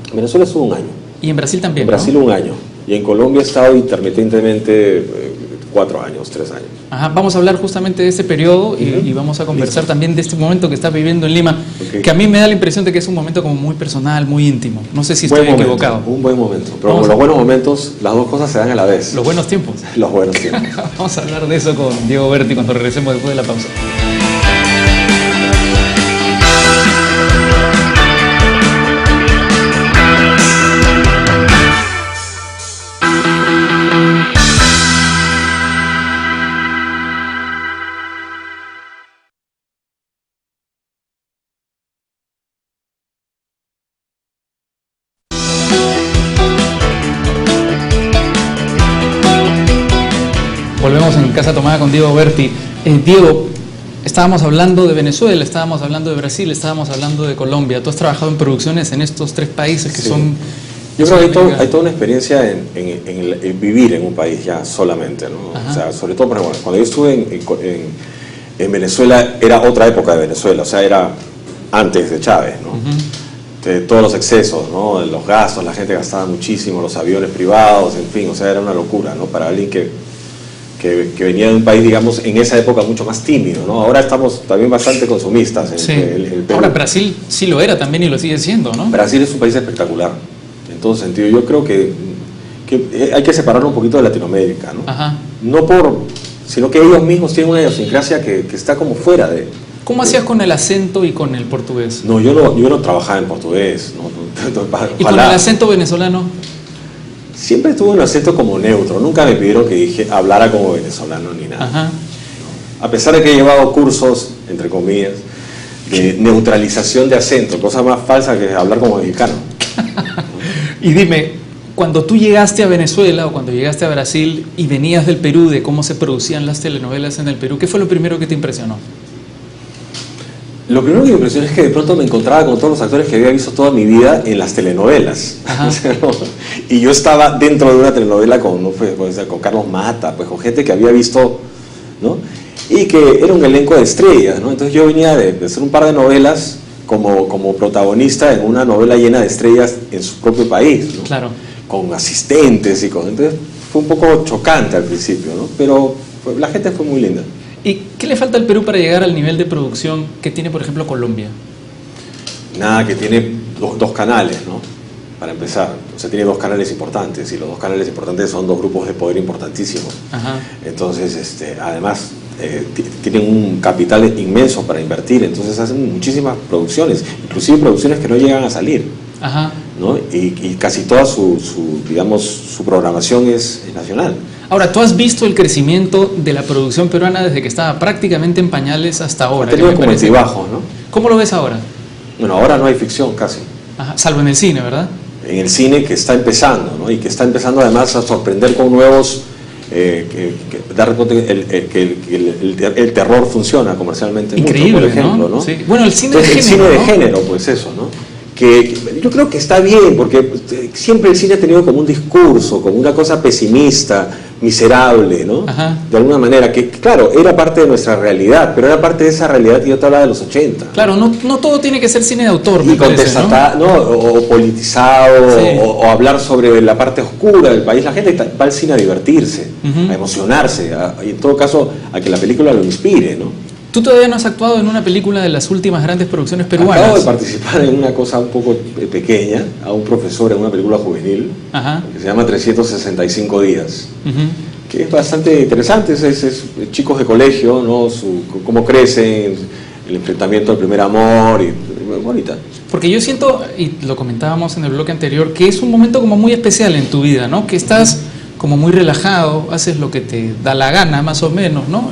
En Venezuela estuve un año. Y en Brasil también, En Brasil ¿no? un año. Y en Colombia he estado intermitentemente 4 años, 3 años. Vamos a hablar justamente de ese periodo y vamos a conversar también de este momento que estás viviendo en Lima, que a mí me da la impresión de que es un momento como muy personal, muy íntimo. No sé si estoy equivocado. Un buen momento. Pero los buenos momentos, las dos cosas se dan a la vez. Los buenos tiempos. Los buenos tiempos. Vamos a hablar de eso con Diego Berti cuando regresemos después de la pausa. Volvemos en Casa Tomada con Diego Berti. Diego, estábamos hablando de Venezuela, estábamos hablando de Brasil, estábamos hablando de Colombia. Tú has trabajado en producciones en estos 3 países que son... Yo creo que hay toda una experiencia en vivir en un país ya solamente, ¿no? O sea, sobre todo, por ejemplo, cuando yo estuve en Venezuela, era otra época de Venezuela, o sea, era antes de Chávez, ¿no? De todos los excesos, ¿no? De los gastos, la gente gastaba muchísimo, los aviones privados, en fin, o sea, era una locura, ¿no? Para alguien que venía de un país, digamos, en esa época mucho más tímido, ¿no? Ahora estamos también bastante consumistas. Sí. Ahora Brasil sí lo era también y lo sigue siendo, ¿no? Brasil es un país espectacular, en todo sentido. Yo creo que hay que separarlo un poquito de Latinoamérica, ¿no? Sino que ellos mismos tienen una idiosincrasia que está como fuera de... ¿Cómo hacías con el acento y con el portugués? No, yo no trabajaba en portugués, ¿no? ¿Y con el acento venezolano? Siempre tuve un acento como neutro, nunca me pidieron que hablara como venezolano ni nada. A pesar de que he llevado cursos, entre comillas, de neutralización de acento, cosa más falsa que hablar como mexicano. Y dime, cuando tú llegaste a Venezuela o cuando llegaste a Brasil y venías del Perú, de cómo se producían las telenovelas en el Perú, ¿qué fue lo primero que te impresionó? Lo primero que me impresionó es que de pronto me encontraba con todos los actores que había visto toda mi vida en las telenovelas. Y yo estaba dentro de una telenovela con Carlos Mata, pues con gente que había visto, ¿no? Y que era un elenco de estrellas, ¿no? Entonces yo venía de hacer un par de novelas como protagonista en una novela llena de estrellas en su propio país, ¿no? Claro. Con asistentes entonces fue un poco chocante al principio, ¿no? Pero la gente fue muy linda. ¿Y qué le falta al Perú para llegar al nivel de producción que tiene, por ejemplo, Colombia? Nada, que tiene dos canales, ¿no? Para empezar. O sea, tiene 2 canales importantes, y los 2 canales importantes son 2 grupos de poder importantísimos. Entonces, además, tienen un capital inmenso para invertir, entonces hacen muchísimas producciones, inclusive producciones que no llegan a salir, ¿no? Y casi toda su programación es nacional. Ahora, tú has visto el crecimiento de la producción peruana desde que estaba prácticamente en pañales hasta ahora. Ha tenido como altibajos, ¿no? ¿Cómo lo ves ahora? Bueno, ahora no hay ficción casi. Salvo en el cine, ¿verdad? En el cine, que está empezando, ¿no? Y que está empezando además a sorprender con nuevos... dar cuenta que el terror funciona comercialmente. Increíble, mucho, por ejemplo, ¿no? Sí. Bueno, el cine Entonces, de género, el cine ¿no? de género, pues eso, ¿no? Que yo creo que está bien, porque siempre el cine ha tenido como un discurso, como una cosa pesimista, miserable, ¿no? De alguna manera, que claro, era parte de nuestra realidad, pero era parte de esa realidad que yo te hablaba de los 80. Claro, no todo tiene que ser cine de autor, y contestata, ¿no? O politizado, sí. o hablar sobre la parte oscura del país. La gente va al cine a divertirse, a emocionarse, y en todo caso a que la película lo inspire, ¿no? Tú todavía no has actuado en una película de las últimas grandes producciones peruanas. Acabo de participar en una cosa un poco pequeña, a un profesor en una película juvenil, que se llama 365 días, que es bastante interesante. Es chicos de colegio, ¿no? Cómo crecen, el enfrentamiento al primer amor, y bonita. Porque yo siento, y lo comentábamos en el bloque anterior, que es un momento como muy especial en tu vida, ¿no? Que estás como muy relajado, haces lo que te da la gana, más o menos, ¿no?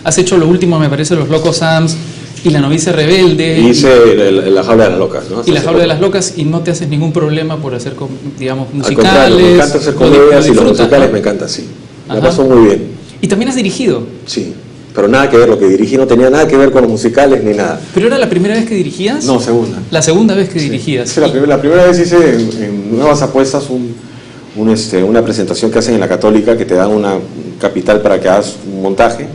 Has hecho lo último, me parece, Los Locos Adams y La Novicia Rebelde. Y hice La Jaula de las Locas, ¿no? Y La Jaula de las Locas, y no te haces ningún problema por hacer, digamos, musicales. Al contrario, me encanta hacer comedias y los musicales, ¿no? Me encanta, sí. La paso muy bien. ¿Y también has dirigido? Sí. Pero nada que ver, lo que dirigí no tenía nada que ver con los musicales ni nada. ¿Pero era la primera vez que dirigías? No, segunda. La segunda vez que dirigías. Sí, la primera vez hice en Nuevas Apuestas una presentación que hacen en la Católica, que te dan una capital para que hagas un montaje.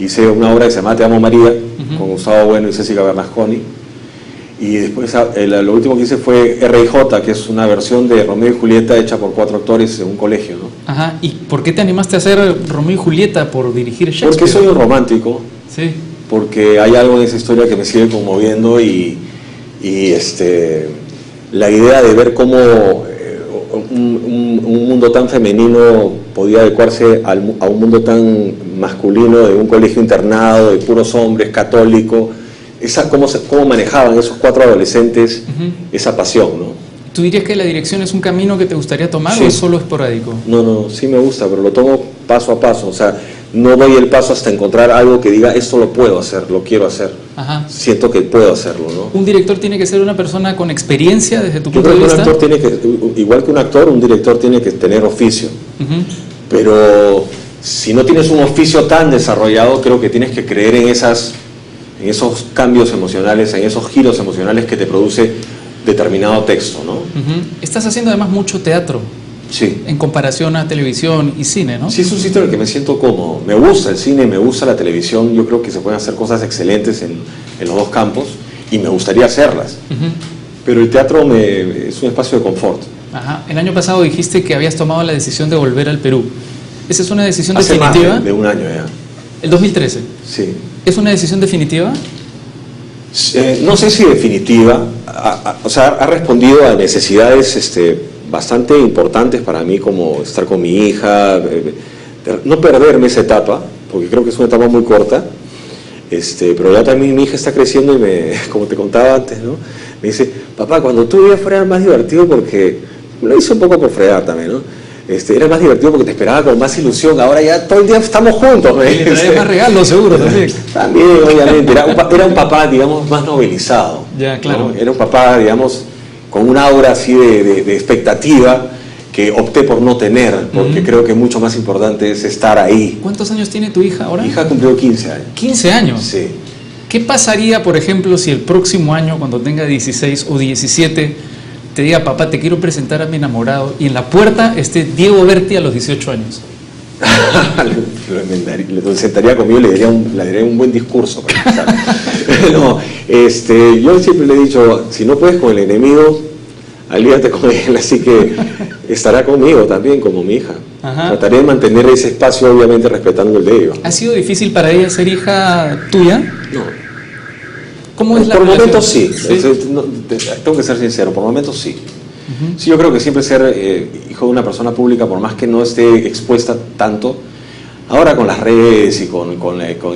Hice una obra que se llama Te Amo María, con Gustavo Bueno y Césica Bernasconi. Y después lo último que hice fue R.I.J., que es una versión de Romeo y Julieta hecha por 4 actores en un colegio, ¿no? Ajá. ¿Y por qué te animaste a hacer Romeo y Julieta por dirigir Shakespeare? Porque soy un romántico. Sí. Porque hay algo en esa historia que me sigue conmoviendo y la idea de ver cómo un mundo tan femenino podía adecuarse a un mundo tan masculino, de un colegio internado, de puros hombres, católico, cómo manejaban esos 4 adolescentes esa pasión, ¿no? ¿Tú dirías que la dirección es un camino que te gustaría tomar Sí. o es solo esporádico? No, sí me gusta, pero lo tomo paso a paso, o sea, no doy el paso hasta encontrar algo que diga, esto lo puedo hacer, lo quiero hacer. Ajá. Siento que puedo hacerlo, ¿no? ¿Un director tiene que ser una persona con experiencia desde tu Yo punto creo de que un vista? actor tiene que, igual que un actor, un director tiene que tener oficio. Pero si no tienes un oficio tan desarrollado, creo que tienes que creer en esos cambios emocionales, en esos giros emocionales que te produce determinado texto, ¿no? Estás haciendo además mucho teatro Sí. en comparación a televisión y cine, ¿no? Sí, es un sitio en el que me siento cómodo. Me gusta el cine, me gusta la televisión. Yo creo que se pueden hacer cosas excelentes en los dos campos y me gustaría hacerlas. Pero el teatro es un espacio de confort. Ajá. El año pasado dijiste que habías tomado la decisión de volver al Perú. ¿Esa es una decisión Hace definitiva? más de un año ya. El 2013. Sí. ¿Es una decisión definitiva? No sé si definitiva, o sea, ha respondido a necesidades bastante importantes para mí, como estar con mi hija, no perderme esa etapa, porque creo que es una etapa muy corta, pero ya también mi hija está creciendo y como te contaba antes, ¿no? Me dice, papá, cuando tú vivías fuera era más divertido, porque me lo hice un poco por fregar también, ¿no? Era más divertido porque te esperaba con más ilusión. Ahora ya todo el día estamos juntos. Y le traes más regalos, seguro, también. También, obviamente. Era un papá, digamos, más novelizado. Ya, claro. ¿No? Era un papá, digamos, con una aura así de expectativa que opté por no tener, porque creo que mucho más importante es estar ahí. ¿Cuántos años tiene tu hija ahora? Mi hija cumplió 15 años. 15 años. Sí. ¿Qué pasaría, por ejemplo, si el próximo año, cuando tenga 16 o 17, te diga, papá, te quiero presentar a mi enamorado, y en la puerta esté Diego Berti a los 18 años? Lo sentaría conmigo y le daría un buen discurso para empezar. No, yo siempre le he dicho, si no puedes con el enemigo, alíate con él, así que estará conmigo también, como mi hija. Ajá. Trataré de mantener ese espacio, obviamente respetando el de ellos. ¿Ha sido difícil para ella ser hija tuya? No. ¿Cómo es la Por relación? momentos sí, ¿Sí? Tengo que ser sincero, por momentos sí. Sí, yo creo que siempre ser hijo de una persona pública, por más que no esté expuesta tanto, ahora con las redes y con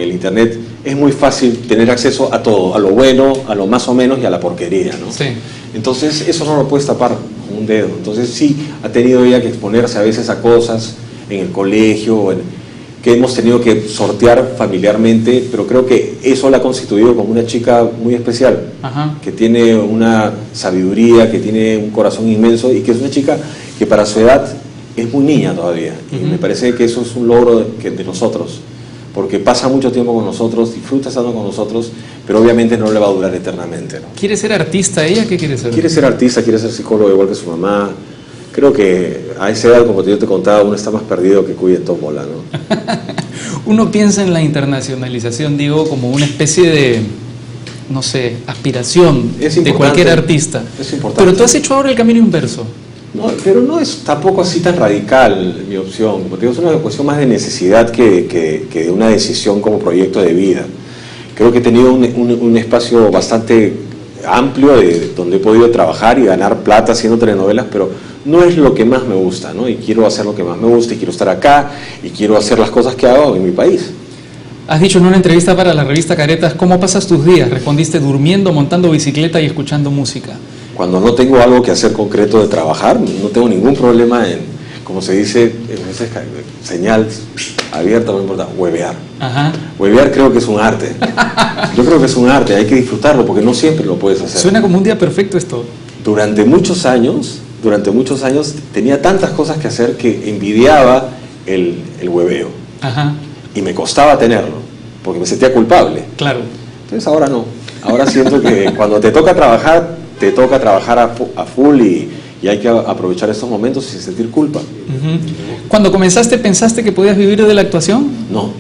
el internet, es muy fácil tener acceso a todo, a lo bueno, a lo más o menos y a la porquería, ¿no? Sí. Entonces eso no lo puedes tapar con un dedo. Entonces sí, ha tenido ella que exponerse a veces a cosas en el colegio, que hemos tenido que sortear familiarmente, pero creo que eso la ha constituido como una chica muy especial. Ajá. Que tiene una sabiduría, que tiene un corazón inmenso y que es una chica que para su edad es muy niña todavía. Y me parece que eso es un logro de nosotros, porque pasa mucho tiempo con nosotros, disfruta estando con nosotros, pero obviamente no le va a durar eternamente, ¿no? ¿Quiere ser artista ella? ¿Qué quiere ser? Quiere ser artista, quiere ser psicólogo igual que su mamá. Creo que a esa edad, como yo te contaba, uno está más perdido que cuya en tómbola, ¿no? Uno piensa en la internacionalización, digo, como una especie de, no sé, aspiración de cualquier artista. Es importante. Pero tú has hecho ahora el camino inverso. No, pero no es tampoco así tan radical mi opción. Como te digo, es una cuestión más de necesidad que de una decisión como proyecto de vida. Creo que he tenido un espacio bastante amplio donde he podido trabajar y ganar plata haciendo telenovelas, pero no es lo que más me gusta, ¿no? Y quiero hacer lo que más me gusta y quiero estar acá y quiero hacer las cosas que hago en mi país. Has dicho en una entrevista para la revista Caretas, ¿cómo pasas tus días? Respondiste durmiendo, montando bicicleta y escuchando música. Cuando no tengo algo que hacer concreto de trabajar, no tengo ningún problema en, como se dice, señal abierta, no importa, huevear. Ajá. Huevear creo que es un arte. Yo creo que es un arte, hay que disfrutarlo porque no siempre lo puedes hacer. Suena como un día perfecto esto. Durante muchos años tenía tantas cosas que hacer que envidiaba el hueveo. Ajá. Y me costaba tenerlo, porque me sentía culpable. Claro. Entonces ahora no. Ahora siento que cuando te toca trabajar a full y hay que aprovechar esos momentos sin sentir culpa. Uh-huh. Cuando comenzaste, ¿pensaste que podías vivir de la actuación? No.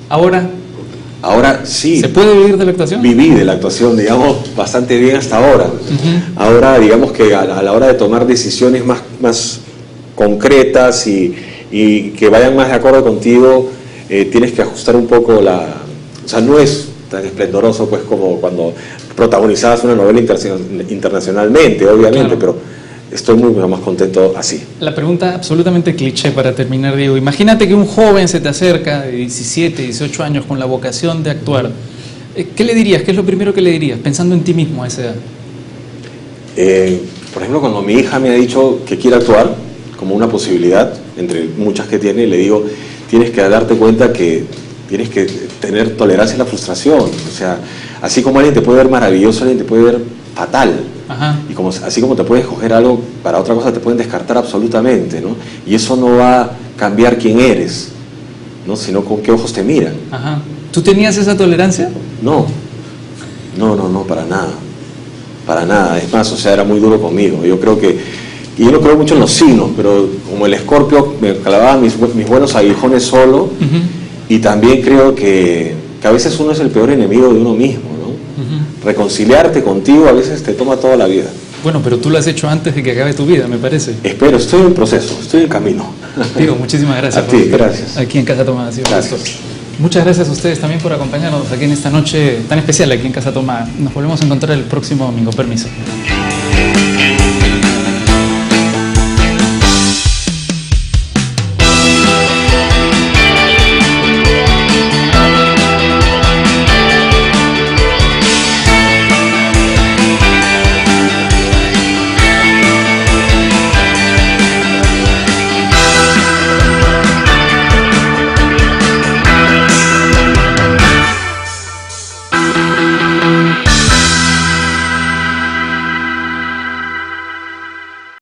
Ahora sí. ¿se puede vivir de la actuación? Viví de la actuación, digamos, bastante bien hasta ahora. Uh-huh. Ahora, digamos que a la hora de tomar decisiones más concretas y que vayan más de acuerdo contigo, tienes que ajustar un poco o sea, no es tan esplendoroso pues como cuando protagonizabas una novela internacionalmente, obviamente, claro. Pero estoy muy más contento así. La pregunta absolutamente cliché para terminar, Diego. Imagínate que un joven se te acerca de 17, 18 años con la vocación de actuar. ¿Qué le dirías? ¿Qué es lo primero que le dirías? Pensando en ti mismo a esa edad. Por ejemplo, cuando mi hija me ha dicho que quiere actuar como una posibilidad, entre muchas que tiene, le digo, tienes que darte cuenta que tienes que tener tolerancia a la frustración. O sea, así como alguien te puede ver maravilloso, alguien te puede ver fatal. Ajá. Y así como te pueden escoger algo para otra cosa, te pueden descartar absolutamente, ¿no? Y eso no va a cambiar quién eres, ¿no? Sino con qué ojos te miran. Ajá. ¿Tú tenías esa tolerancia? No, para nada. Para nada. Es más, o sea, era muy duro conmigo. Yo creo que, y yo no creo mucho en los signos, pero como el Escorpio me clavaba mis buenos aguijones solo, uh-huh. Y también creo que a veces uno es el peor enemigo de uno mismo, ¿no? Uh-huh. Reconciliarte contigo a veces te toma toda la vida. Bueno, pero tú lo has hecho antes de que acabe tu vida, me parece. Espero, estoy en proceso, estoy en camino. Diego, muchísimas gracias. A ti, gracias. Aquí en Casa Tomada. Gracias. Muchas gracias a ustedes también por acompañarnos aquí en esta noche tan especial aquí en Casa Tomada. Nos volvemos a encontrar el próximo domingo. Permiso.